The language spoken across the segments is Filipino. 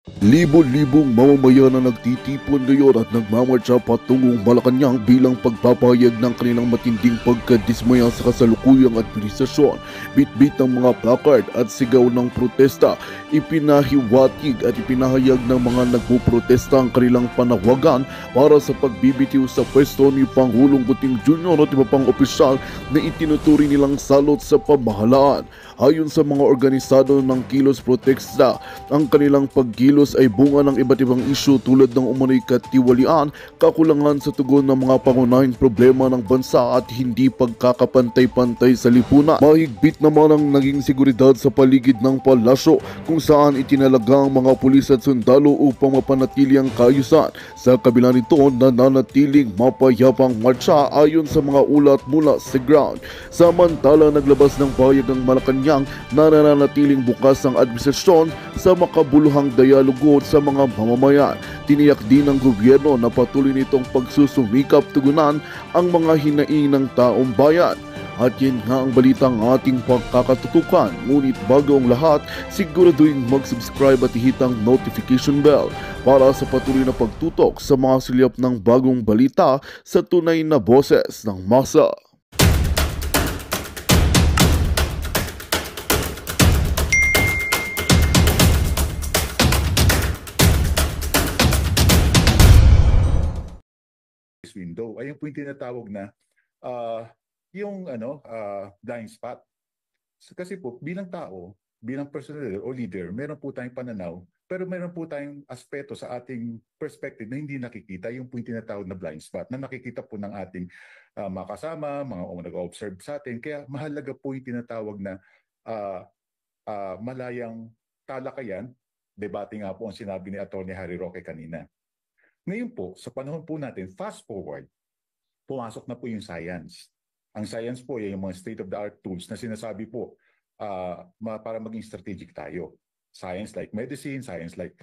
Libo-libong mamamayan na nagtitipon ngayon at nagmamarcha patungong Malacanang bilang pagpapahayag ng kanilang matinding pagkadismaya sa kasalukuyang administrasyon. Bitbit ng mga placard at sigaw ng protesta, ipinahiwatig at ipinahayag ng mga nagpuprotesta ang kanilang panawagan para sa pagbibitiw sa pwesto ni Pangulong Kuting Jr. at iba pang opisyal na itinuturing nilang salot sa pamahalaan. Ayon sa mga organisado ng Kilos Protesta, ang kanilang pagkilos ay bunga ng iba't ibang isyu tulad ng umano'y katiwalian, kakulangan sa tugon ng mga pangunahing problema ng bansa at hindi pagkakapantay-pantay sa lipunan. Mahigpit naman ang naging seguridad sa paligid ng palasyo kung saan itinalaga ang mga pulis at sundalo upang mapanatili ang kaayusan. Sa kabila nito, nananatiling mapayapang marcha ayon sa mga ulat mula sa ground. Samantala, naglabas ng pahayag ang Malacanang na nananatiling bukas ang administrasyon sa makabuluhang dialogo sa mga mamamayan. Tiniyak din ng gobyerno na patuloy nitong pagsusumikap tugunan ang mga hinaing ng taong bayan. At yan nga ang balitang ating pagkakatutukan. Ngunit bago ang lahat, siguraduhin mag-subscribe at ihit ang notification bell para sa patuloy na pagtutok sa mga silyap ng bagong balita sa tunay na boses ng masa. Window. Ayun po yung tinatawag na ah, yung blind spot. Kasi po, bilang tao, bilang personal o leader, meron po tayong pananaw, pero meron po tayong aspeto sa ating perspective na hindi nakikita, yung po yung tinatawag na blind spot, na nakikita po ng ating mga kasama, mga nag-observe sa atin. Kaya mahalaga po yung tinatawag na ah, malayang talakayan, debate nga po ang sinabi ni Atty. Harry Roque kanina. Ngayon po, sa panahon po natin, fast forward, pumasok na po yung science. Ang science po ay yung mga state-of-the-art tools na sinasabi po para maging strategic tayo. Science like medicine, science like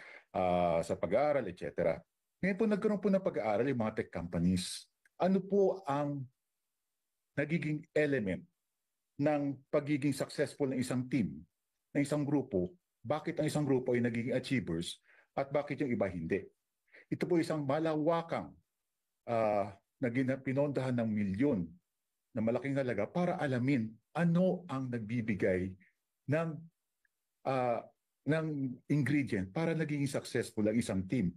sa pag-aaral, etc. Ngayon po, nagkaroon po ng pag-aaral yung mga tech companies. Ano po ang nagiging element ng pagiging successful ng isang team, ng isang grupo? Bakit ang isang grupo ay nagiging achievers at bakit yung iba hindi? Ito po isang malawakang na pinondahan ng milyon na malaking halaga para alamin ano ang nagbibigay ng uh, ng ingredient para naging successful ang isang team.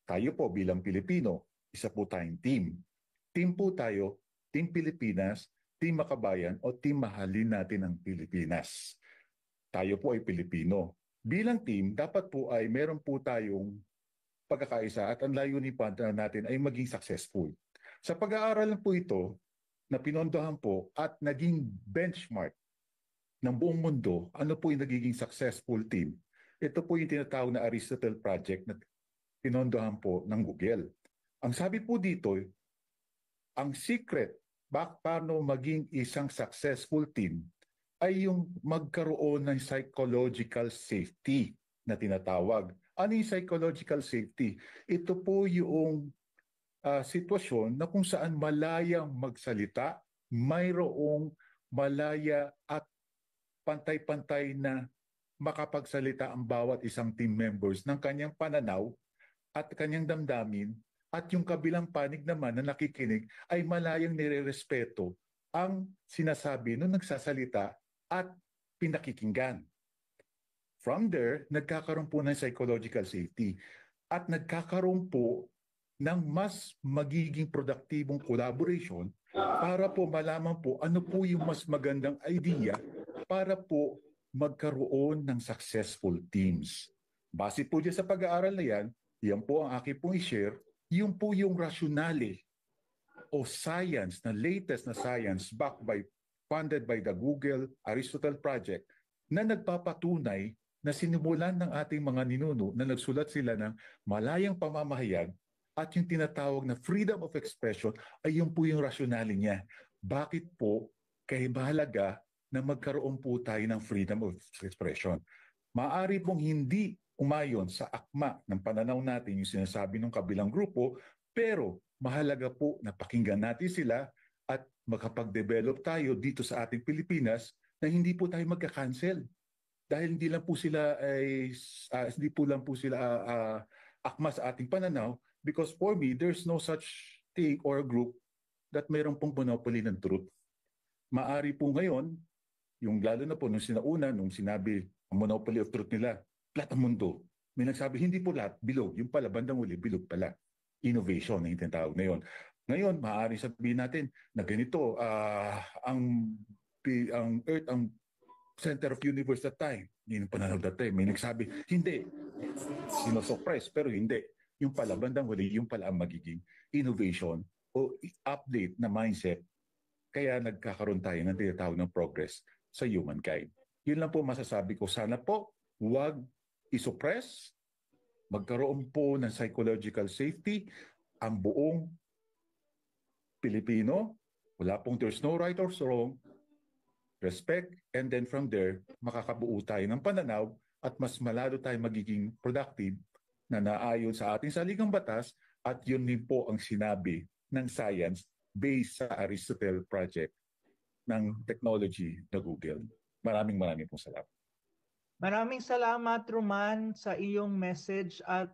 Tayo po bilang Pilipino, isa po tayong team. Team po tayo, Team Pilipinas, Team Makabayan o Team Mahalin Natin ang Pilipinas. Tayo po ay Pilipino. Bilang team, dapat po ay meron po tayong pagkakaisa at ang layunin pa natin ay maging successful. Sa pag-aaral po ito, na pinondohan po at naging benchmark ng buong mundo, ano po yung nagiging successful team? Ito po yung tinatawag na Aristotle Project na pinondohan po ng Google. Ang sabi po dito, ang secret paano maging isang successful team ay yung magkaroon ng psychological safety na tinatawag. Ano yung psychological safety? Ito po yung sitwasyon na kung saan malayang magsalita, mayroong malaya at pantay-pantay na makapagsalita ang bawat isang team members ng kanyang pananaw at kanyang damdamin at yung kabilang panig naman na nakikinig ay malayang nirerespeto ang sinasabi nung nagsasalita at pinakikinggan. From there, nagkakaroon po ng psychological safety at nagkakaroon po ng mas magiging produktibong collaboration para po malaman po ano po yung mas magandang idea para po magkaroon ng successful teams. Base po dyan sa pag-aaral na yan po ang aking pong i-share, yung po yung rationale o science, na latest na science funded by the Google Aristotle Project na nagpapatunay na sinimulan ng ating mga ninuno na nagsulat sila ng malayang pamamahayag at yung tinatawag na freedom of expression ay yung po yung rationale niya. Bakit po kaya mahalaga na magkaroon po tayo ng freedom of expression? Maaari pong hindi umayon sa akma ng pananaw natin yung sinasabi ng kabilang grupo, pero mahalaga po na pakinggan natin sila at makapag-develop tayo dito sa ating Pilipinas na hindi po tayo magka-cancel. dahil hindi po lang po sila akma sa ating pananaw, because for me there's no such thing or group that mayroon pong monopoly ng truth. Maari po ngayon, yung lalo na po nung sinauna, nung sinabi ang monopoly of truth nila, lahat ng mundo. May nagsabi, hindi po lahat, bilog. Yung pala, bandang uli, bilog pala. Innovation na yung tinatawag na yun. Ngayon, maaari sabihin natin na ganito, ang Earth, ang center of universe that time. Yun yung pananaw that time. May nagsabi, hindi. Sinosuppress, pero hindi. Yung pala, bandang huli, yung pala ang magiging innovation o update na mindset. Kaya nagkakaroon tayo ng tinatawag ng progress sa humankind. Yun lang po masasabi ko. Sana po, huwag isuppress, magkaroon po ng psychological safety ang buong Pilipino. Wala pong there's no right or wrong. Respect, and then from there, makakabuo tayo ng pananaw at mas malalo tayo magiging productive na naayon sa ating saligang batas, at yun din po ang sinabi ng science based sa Aristotle Project ng technology na Google. Maraming pong salamat. Maraming salamat, Roman, sa iyong message. At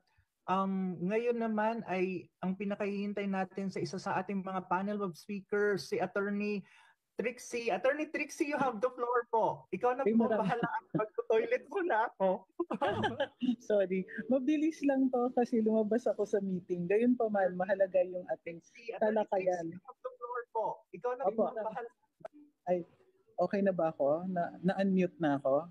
ngayon naman ay ang pinakahihintay natin sa isa sa ating mga panel of speakers, si Attorney Trixie. Attorney Trixie, you have the floor po. Ikaw na po bahala. Mag-toilet muna ako. Sorry. Mabilis lang to kasi lumabas ako sa meeting. Gayon pa man, mahalaga yung ating talakayan. You have the floor po. Ikaw na po bahala. Ay, okay na ba ako? Na-unmute na ako?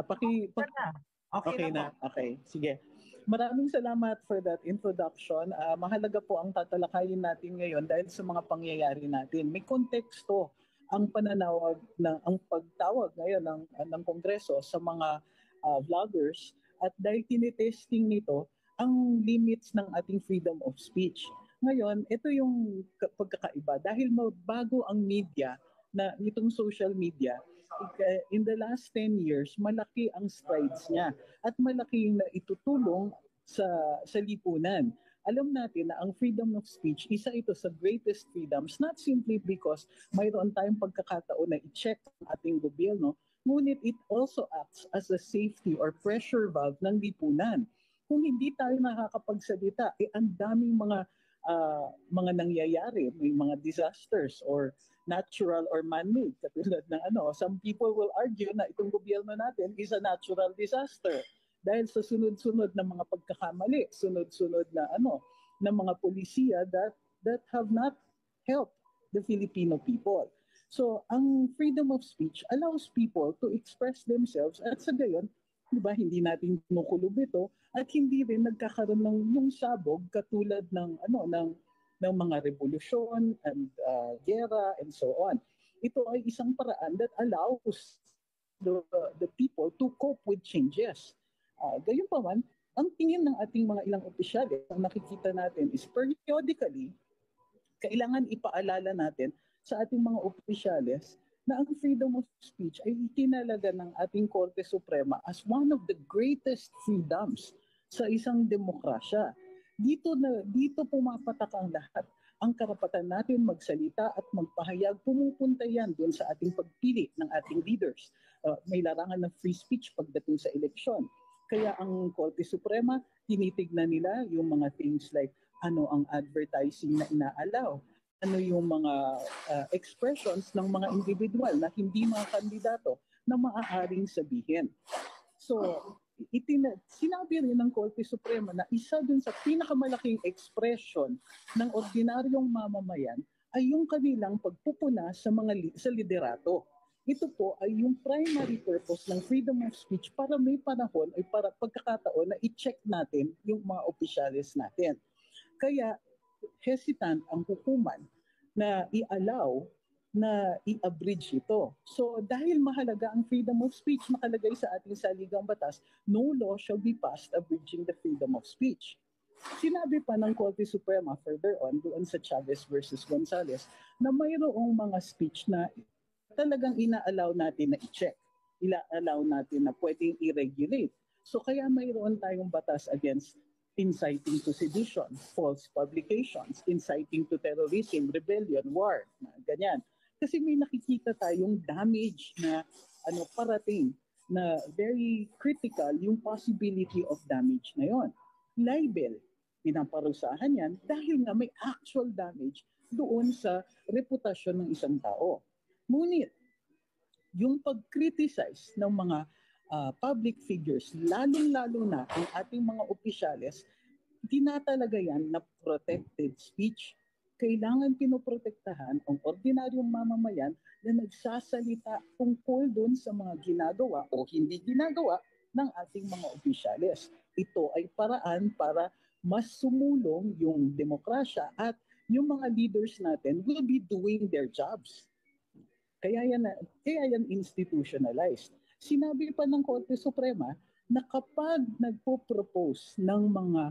Okay na. Okay, sige. Maraming salamat for that introduction. Mahalaga po ang tatalakayin natin ngayon dahil sa mga pangyayari natin. May konteksto ang ang pagtawag ngayon ng Kongreso sa mga vloggers, at dahil tinitesting nito ang limits ng ating freedom of speech. Ngayon, ito yung pagkakaiba. Dahil mabago ang media, na itong social media, in the last 10 years, malaki ang strides niya at malaki yung naitutulong sa lipunan. Alam natin na ang freedom of speech, isa ito sa greatest freedoms, not simply because mayroon tayong pagkakataon na i-check ang ating gobyerno, ngunit it also acts as a safety or pressure valve ng lipunan. Kung hindi tayo nakakapagsalita, ang daming mga nangyayari, may mga disasters or natural or man-made. Katulad ng some people will argue na itong gobyerno natin is a natural disaster dahil sa sunod-sunod na mga pagkakamali, sunod-sunod na ng mga polisiya that have not helped the Filipino people. So, ang freedom of speech allows people to express themselves, at sa gayon, hindi natin kinukulob ito at hindi rin nagkakaroon ng yung sabog katulad ng mga revolusyon and gera and so on. Ito ay isang paraan that allows the people to cope with changes. Gayunpaman, ang tingin ng ating mga ilang opisyales, ang nakikita natin is periodically, kailangan ipaalala natin sa ating mga opisyales na ang freedom of speech ay itinalaga ng ating Korte Suprema as one of the greatest freedoms sa isang demokrasya. Dito pumapatak ang lahat. Ang karapatan natin magsalita at magpahayag, pumupunta yan doon sa ating pagpili ng ating leaders. May larangan ng free speech pagdating sa eleksyon. Kaya ang Korte Suprema, tinitignan nila yung mga things like ano ang advertising na inaalaw, ano yung mga expressions ng mga individual na hindi mga kandidato na maaaring sabihin. So, sinabi rin ng Korte Suprema na isa dun sa pinakamalaking expression ng ordinaryong mamamayan ay yung kanilang pagpupuna sa liderato. Ito po ay yung primary purpose ng freedom of speech para may panahon ay para pagkakataon na i-check natin yung mga opisyalis natin. Kaya hesitant ang hukuman na i-allow na i-abridge ito. So dahil mahalaga ang freedom of speech nakalagay sa ating saligang batas, no law shall be passed abridging the freedom of speech. Sinabi pa ng Korte Suprema further on doon sa Chavez versus Gonzales na mayroong mga speech na talagang ina-allow natin na i-check. Ila-allow natin na pwedeng i-regulate. So kaya mayroon tayong batas against inciting to sedition, false publications, inciting to terrorism, rebellion, war, ganyan. Kasi may nakikita tayong damage na parating na very critical yung possibility of damage na yon. Libel, pinaparusahan yan dahil nga may actual damage doon sa reputasyon ng isang tao. Ngunit, yung pag-criticize ng mga public figures, lalong-lalo na ang ating mga opisyales, tinatalaga yan na protected speech. Kailangan pinoprotektahan ang ordinaryong mamamayan na nagsasalita tungkol doon sa mga ginagawa o hindi ginagawa ng ating mga opisyales. Ito ay paraan para mas sumulong yung demokrasya at yung mga leaders natin will be doing their jobs. Kaya yan institutionalized. Sinabi pa ng Korte Suprema na kapag nagpo-propose ng mga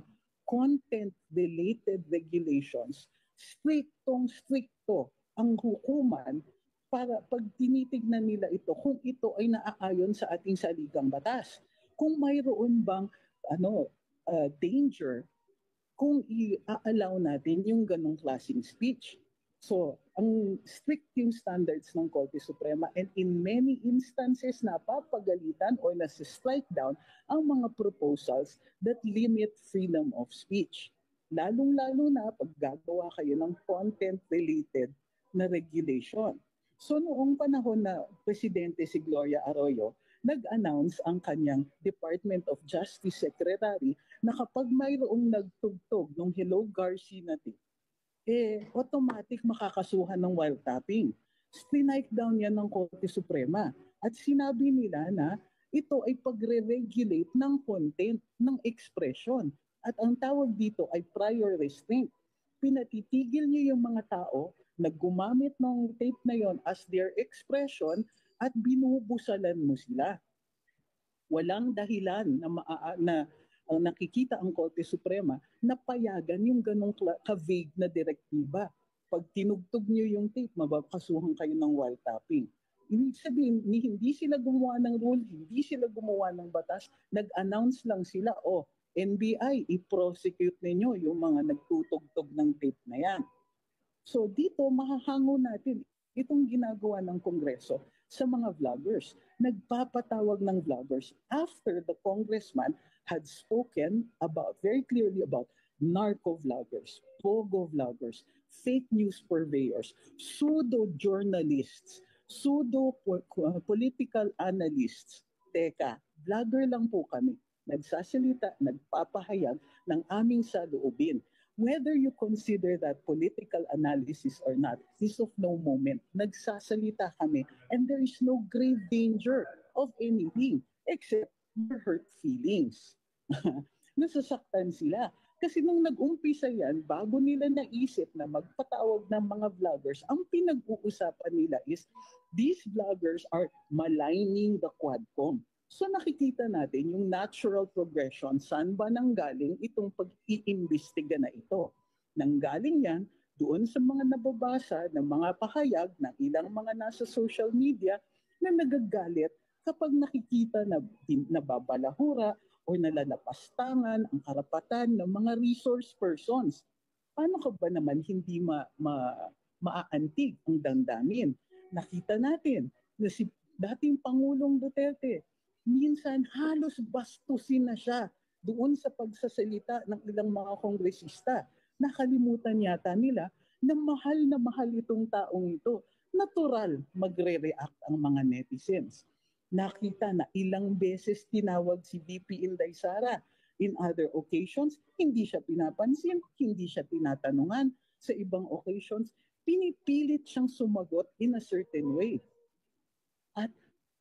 content-related regulations, striktong-strikto ang hukuman para pag tinitignan nila ito kung ito ay naaayon sa ating saligang batas. Kung mayroon bang danger kung i-allow natin yung ganong klaseng speech. So, ang strict yung standards ng Korte Suprema and in many instances napapagalitan o nasi-strike down ang mga proposals that limit freedom of speech. Lalong-lalo na pag gagawa kayo ng content-related na regulation. So, noong panahon na Presidente si Gloria Arroyo, nag-announce ang kanyang Department of Justice Secretary na kapag mayroong nagtugtog ng Hello Garci na tape, automatic makakasuhan ng wiretapping. Strike down yan ng Korte Suprema. At sinabi nila na ito ay pagre-regulate ng content, ng expression. At ang tawag dito ay prior restraint. Pinatitigil niyo yung mga tao na gumamit ng tape na yon as their expression at binubusalan mo sila. Walang dahilan na ang nakikita ang Korte Suprema na payagan yung ganong ka-vague na direktiba. Pag tinugtog niyo yung tape, mabakasuhan kayo ng wiretapping. Ibig sabihin, hindi sila gumawa ng rule, hindi sila gumawa ng batas, nag-announce lang sila, NBI, i-prosecute ninyo yung mga nagtutugtog ng tape na yan. So dito, mahahango natin itong ginagawa ng Kongreso sa mga vloggers. Nagpapatawag ng vloggers after the congressman had spoken very clearly about narco-vloggers, pogo-vloggers, fake news purveyors, pseudo-journalists, pseudo-political analysts. Teka, vlogger lang po kami. Nagsasalita, nagpapahayag ng aming saloobin. Whether you consider that political analysis or not is of no moment. Nagsasalita kami and there is no grave danger of anything except your hurt feelings. Nasasaktan sila. Kasi nung nag-umpisa yan, bago nila naisip na magpatawag ng mga vloggers, ang pinag-uusapan nila is these vloggers are maligning the Quadcom. So nakikita natin yung natural progression, saan ba nanggaling itong pag-iimbestiga na ito. Nanggaling yan doon sa mga nababasa ng mga pahayag ng ilang mga nasa social media na nagagalit kapag nakikita na nababalahura o nalalapastangan ang karapatan ng mga resource persons. Paano ka ba naman hindi maaantig ang damdamin? Nakita natin na si dating Pangulong Duterte, minsan halos bastusin na siya doon sa pagsasalita ng ilang mga kongresista. Nakalimutan yata nila na mahal itong taong ito. Natural magre-react ang mga netizens. Nakita na ilang beses tinawag si VP Inday Sara. In other occasions, hindi siya pinapansin, hindi siya tinatanungan. Sa ibang occasions, pinipilit siyang sumagot in a certain way. At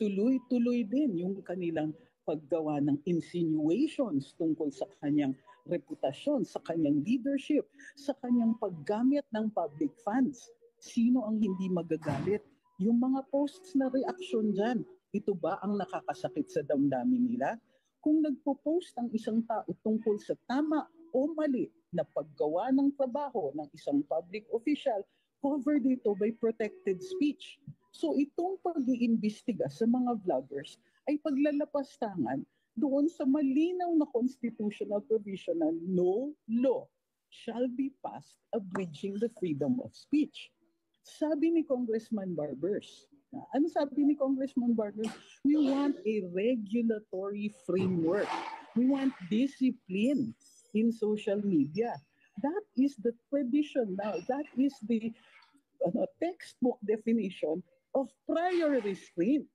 tuloy-tuloy din yung kanilang paggawa ng insinuations tungkol sa kanyang reputasyon, sa kanyang leadership, sa kanyang paggamit ng public funds. Sino ang hindi magagalit? Yung mga posts na reaksyon dyan, ito ba ang nakakasakit sa damdamin nila? Kung nagpo-post ang isang tao tungkol sa tama o mali na paggawa ng trabaho ng isang public official, covered ito by protected speech. So itong pag-iimbestiga sa mga vloggers ay paglalapastangan doon sa malinaw na constitutional provision na no law shall be passed abridging the freedom of speech. Sabi ni Congressman Barbers, Ano sabi ni Congressman Bartlett? We want a regulatory framework. We want discipline in social media. That is the tradition now. That is the textbook definition of prior restraint.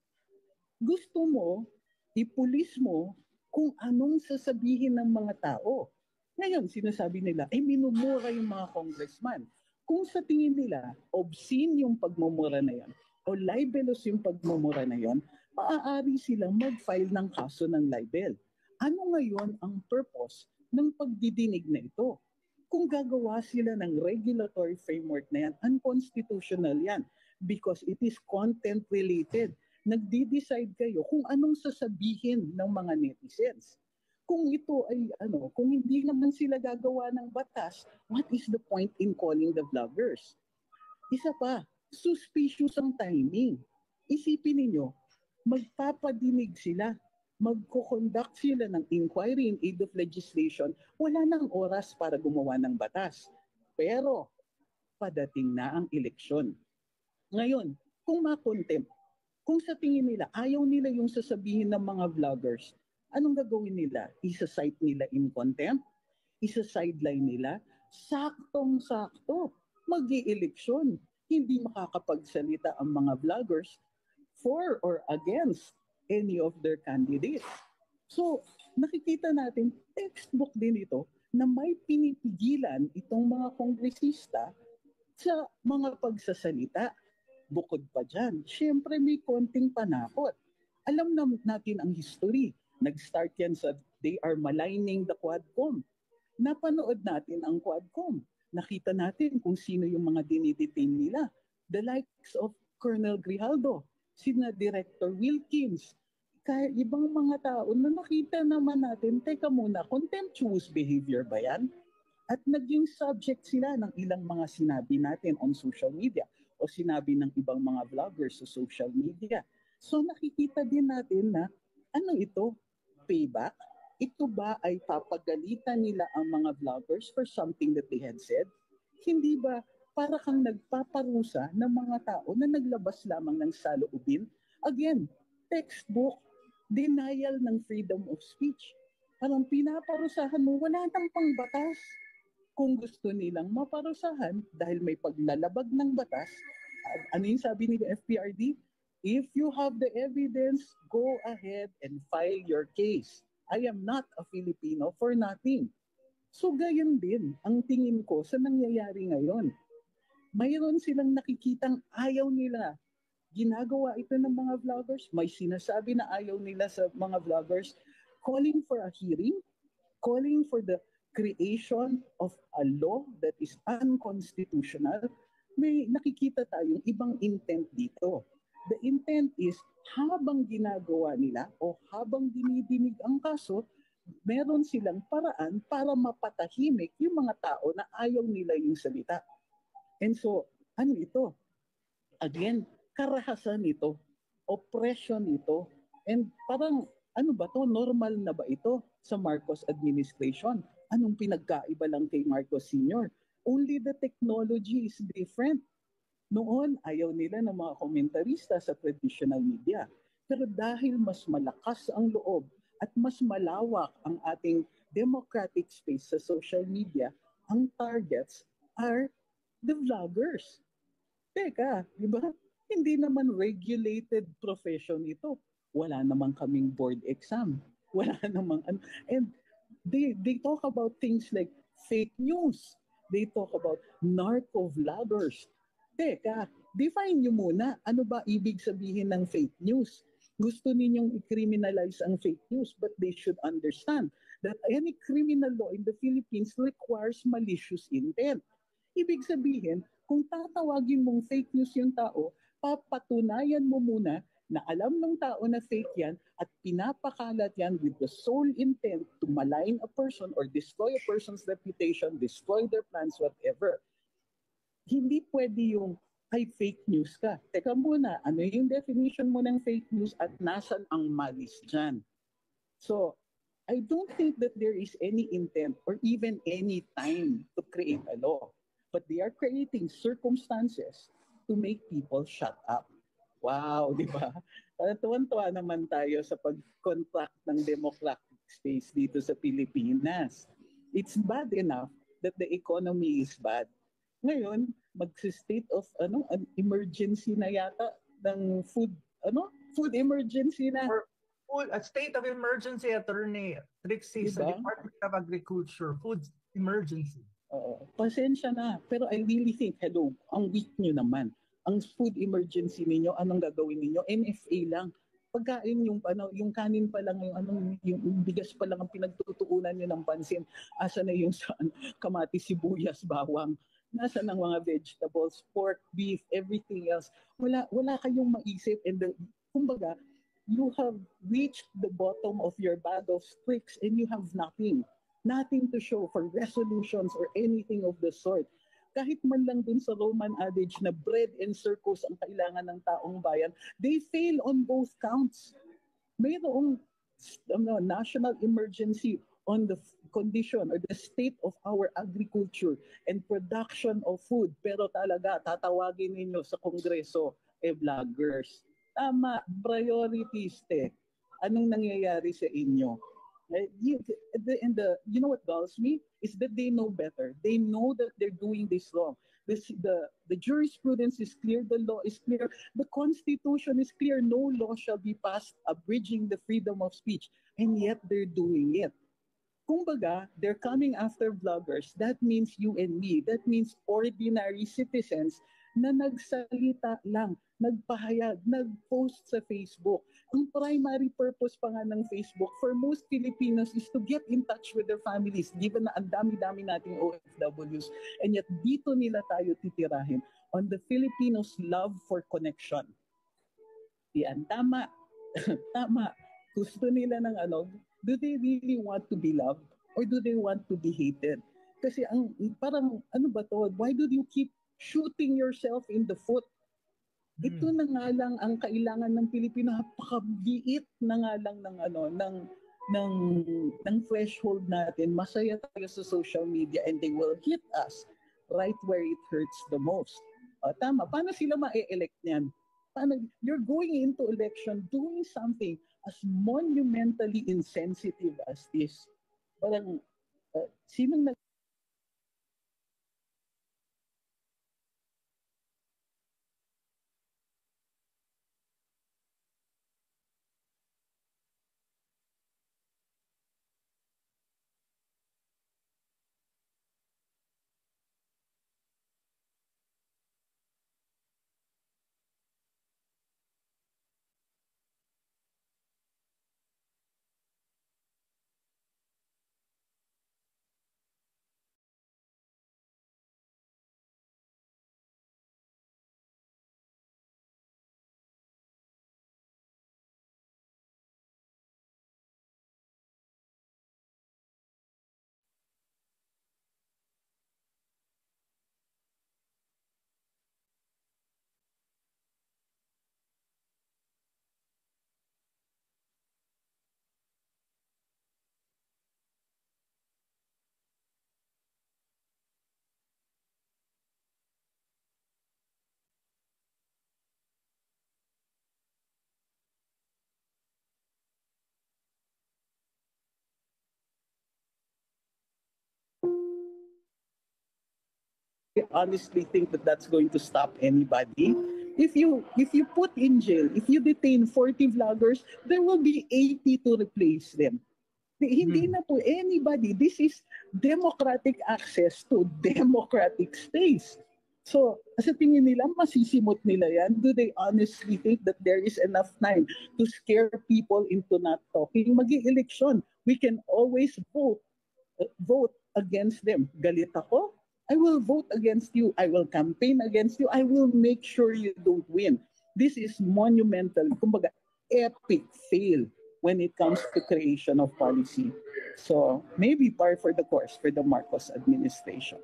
Gusto mo, ipulis mo kung anong sasabihin ng mga tao. Ngayon, sinasabi nila, minumura yung mga congressman. Kung sa tingin nila, obscene yung pagmumura na yan, o libelous yung pagmumura na yan, maaari silang mag-file ng kaso ng libel. Ano ngayon ang purpose ng pagdidinig na ito? Kung gagawa sila ng regulatory framework na yan, unconstitutional yan because it is content related. Nagdi-decide kayo kung anong sasabihin ng mga netizens. Kung ito ay kung hindi naman sila gagawa ng batas, what is the point in calling the vloggers? Isa pa, suspicious ang timing. Isipin ninyo, magpapadinig sila, magko-conduct sila ng inquiry in aid of legislation, wala nang oras para gumawa ng batas. Pero, padating na ang eleksyon. Ngayon, kung ma-contempt, kung sa tingin nila, ayaw nila yung sasabihin ng mga vloggers, anong gagawin nila? Isa-cite nila in contempt? Isa-sideline nila? Saktong-sakto, mag-i-eleksyon. Hindi makakapagsalita ang mga vloggers for or against any of their candidates. So, nakikita natin, textbook din ito na may pinipigilan itong mga kongresista sa mga pagsasalita. Bukod pa dyan, syempre may konting panakot. Alam natin ang history. Nag-start yan sa they are maligning the Quadcom. Napanood natin ang Quadcom. Nakita natin kung sino yung mga dinidetain nila. The likes of Colonel Grijaldo, sina Director Wilkins, kaya ibang mga tao na nakita naman natin, teka muna, contemptuous behavior ba yan? At naging subject sila ng ilang mga sinabi natin on social media o sinabi ng ibang mga vloggers sa social media. So nakikita din natin na ano ito? Payback? Ito ba ay papagalitan nila ang mga vloggers for something that they had said? Hindi ba para kang nagpaparusa ng mga tao na naglabas lamang ng saloobin? Again, textbook, denial ng freedom of speech. Parang pinaparusahan mo, wala nang pangbatas. Kung gusto nilang maparusahan dahil may paglalabag ng batas, ano yung sabi ni FPRD? If you have the evidence, go ahead and file your case. I am not a Filipino for nothing. So gayon din ang tingin ko sa nangyayari ngayon. Mayroon silang nakikitang ayaw nila. Ginagawa ito ng mga vloggers. May sinasabi na ayaw nila sa mga vloggers, calling for a hearing, calling for the creation of a law that is unconstitutional. May nakikita tayong ibang intent dito. The intent is habang ginagawa nila o habang dinidinig ang kaso, meron silang paraan para mapatahimik yung mga tao na ayaw nila yung salita. And so, ano ito? Again, karahasan ito, oppression ito, and parang ano ba to? Normal na ba ito sa Marcos administration? Anong pinagkaiba lang kay Marcos Sr.? Only the technology is different. Noon, ayaw nila ng mga komentarista sa traditional media. Pero dahil mas malakas ang loob at mas malawak ang ating democratic space sa social media, ang targets are the vloggers. Teka, di ba? Hindi naman regulated profession ito. Wala namang kaming board exam. Wala namang and they talk about things like fake news. They talk about narco-vloggers. Teka, define nyo muna ano ba ibig sabihin ng fake news. Gusto ninyong i-criminalize ang fake news, but they should understand that any criminal law in the Philippines requires malicious intent. Ibig sabihin, kung tatawagin mong fake news yung tao, papatunayan mo muna na alam ng tao na fake yan at pinapakalat yan with the sole intent to malign a person or destroy a person's reputation, destroy their plans, whatever. Hindi pwede yung, ay fake news ka. Teka muna, ano yung definition mo ng fake news at nasan ang malis dyan? So, I don't think that there is any intent or even any time to create a law. But they are creating circumstances to make people shut up. Wow, di ba? Tuwan-tuwa naman tayo sa pag-contract ng democratic space dito sa Pilipinas. It's bad enough that the economy is bad. Ngayon, mag-state of an emergency na yata ng food emergency na. Or a state of emergency, Attorney Trixie, sa Diba? Department of Agriculture, food emergency. Pasensya na, pero I really think, hello, ang weak nyo naman. Ang food emergency ninyo, anong gagawin ninyo? NFA lang. Pagkain yung kanin pa lang, yung bigas pa lang ang pinagtutuunan nyo ng pansin. Asa na yung kamatis, sibuyas, bawang. Nasa ng mga vegetables, pork, beef, everything else. Wala kayong maisip. And kumbaga, you have reached the bottom of your bag of tricks and you have nothing. Nothing to show for resolutions or anything of the sort. Kahit man lang dun sa Roman adage na bread and circus ang kailangan ng taong bayan, they fail on both counts. Mayroong national emergency on the condition or the state of our agriculture and production of food. Pero talaga, tatawagin ninyo sa Kongreso, vloggers. Tama, priorities, Anong nangyayari sa inyo? You know what galls me is that they know better. They know that they're doing this wrong. The jurisprudence is clear. The law is clear. The Constitution is clear. No law shall be passed abridging the freedom of speech. And yet they're doing it. Kumbaga, they're coming after vloggers. That means you and me. That means ordinary citizens na nagsalita lang, nagpahayag, nagpost sa Facebook. Ang primary purpose pa nga ng Facebook for most Filipinos is to get in touch with their families, given na ang dami-dami nating OFWs. And yet dito nila tayo titirahin on the Filipinos' love for connection. Yan, tama. Tama. Gusto nila ng do they really want to be loved or do they want to be hated? Kasi parang why do you keep shooting yourself in the foot? Ito na nga lang ang kailangan ng Pilipino, napakabiit na nga lang ng threshold natin. Masaya tayo sa social media and they will hit us right where it hurts the most. Tama, paano sila ma-elect niyan? You're going into election doing something as monumentally insensitive as this. Parang, sinong honestly think that that's going to stop anybody. If you put in jail, if you detain 40 vloggers, there will be 80 to replace them. Hindi na po anybody. This is democratic access to democratic space. So, sa tingin nila, masisimot nila yan? Do they honestly think that there is enough time to scare people into not talking? Mag-election, we can always vote against them. Galit ako? I will vote against you. I will campaign against you. I will make sure you don't win. This is monumental, kumbaga, epic fail when it comes to creation of policy. So maybe par for the course for the Marcos administration.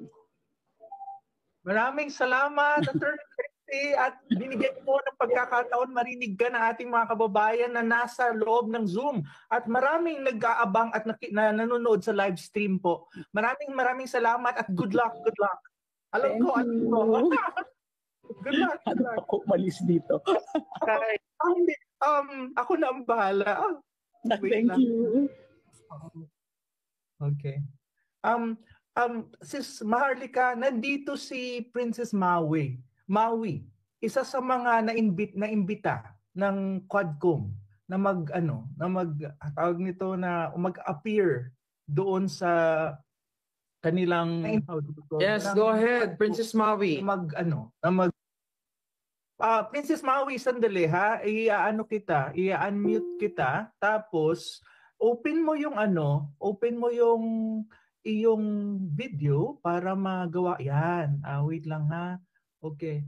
Maraming salamat, Attorney Trixie, at binigyan mo ng pagkakataon marinig ka ng ating mga kababayan na nasa loob ng Zoom. At maraming nag-aabang at nanonood sa live stream po. Maraming salamat at good luck. Alam ko. Good luck. Good luck. Ako umalis dito. Okay. Hindi. Ako na ang bahala. Wait Thank lang. you. Okay. Sis Maharlika, nandito si Princess Maui. Maui, isa sa mga naimbita ng Quadcom na tawag nito na mag-appear doon sa kanilang Yes, go ahead, Princess Maui. Princess Maui, sandali ha. I-unmute kita, tapos open mo yung iyong video para magawa yan. Wait lang ha. Okay.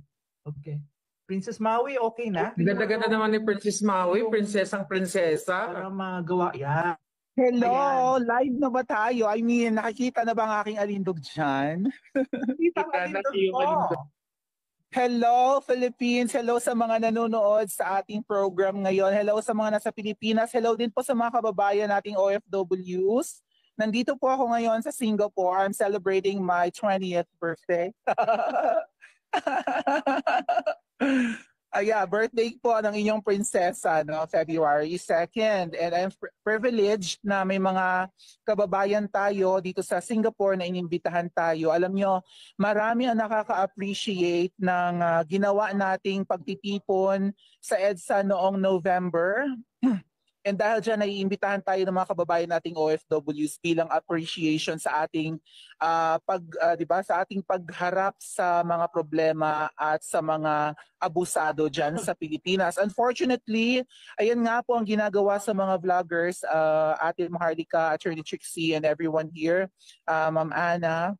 Princess Maui, okay na? Ganda-ganda naman ni Princess Maui, prinsesang prinsesa. Para magawa yan. Hello, live na ba tayo? I mean, nakikita na ba ang aking alindog dyan? Kita na Oh. Hello, Philippines. Hello sa mga nanonood sa ating program ngayon. Hello sa mga nasa Pilipinas. Hello din po sa mga kababayan nating OFWs. Nandito po ako ngayon sa Singapore. I'm celebrating my 20th birthday. Birthday po ng inyong prinsesa, no, February 2nd. And I'm privileged na may mga kababayan tayo dito sa Singapore na inimbitahan tayo. Alam nyo, marami ang nakaka-appreciate ng ginawa nating pagtitipon sa EDSA noong November. And dahil dyan, naiimbitahan tayo ng mga kababayan nating OFWs bilang appreciation sa ating sa ating pagharap sa mga problema at sa mga abusado dyan sa Pilipinas. Unfortunately, ayan nga po ang ginagawa sa mga vloggers, Ate Maharlika, Attorney Trixie, and everyone here, Ma'am Ana.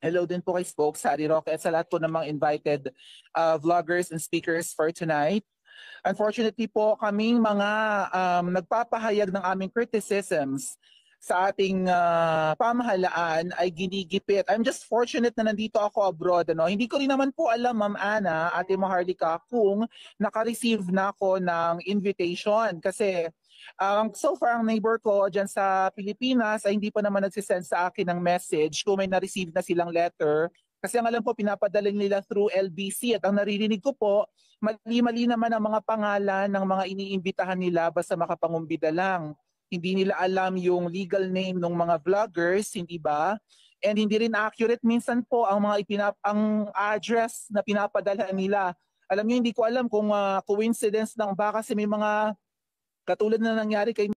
Hello din po kay Spoke, sa Adi Roque, at sa lahat po ng mga invited vloggers and speakers for tonight. Unfortunately po, kaming mga nagpapahayag ng aming criticisms sa ating pamahalaan ay ginigipit. I'm just fortunate na nandito ako abroad. Hindi ko rin naman po alam, Ma'am Ana, Ate Maharlika, kung naka-receive na ako ng invitation. Kasi so far, ang neighbor ko dyan sa Pilipinas ay hindi pa naman nagsisend sa akin ng message kung may na-receive na silang letter. Kasi ang alam po, pinapadala nila through LBC, at ang naririnig ko po, mali-mali naman ang mga pangalan ng mga iniimbitahan nila basta makapangumbida lang. Hindi nila alam yung legal name ng mga vloggers, hindi ba? And hindi rin accurate minsan po ang mga ang address na pinapadala nila. Alam niyo, hindi ko alam kung coincidence lang ba, kasi may mga katulad na nangyari kay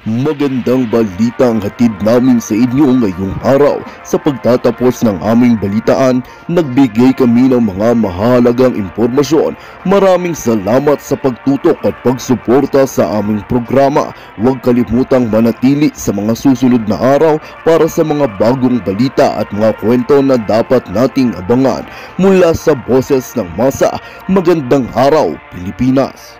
Magandang balita ang hatid namin sa inyo ngayong araw. Sa pagtatapos ng aming balitaan, nagbigay kami ng mga mahalagang impormasyon. Maraming salamat sa pagtutok at pagsuporta sa aming programa. Huwag kalimutang manatili sa mga susunod na araw para sa mga bagong balita at mga kwento na dapat nating abangan. Mula sa Boses ng Masa, magandang araw, Pilipinas!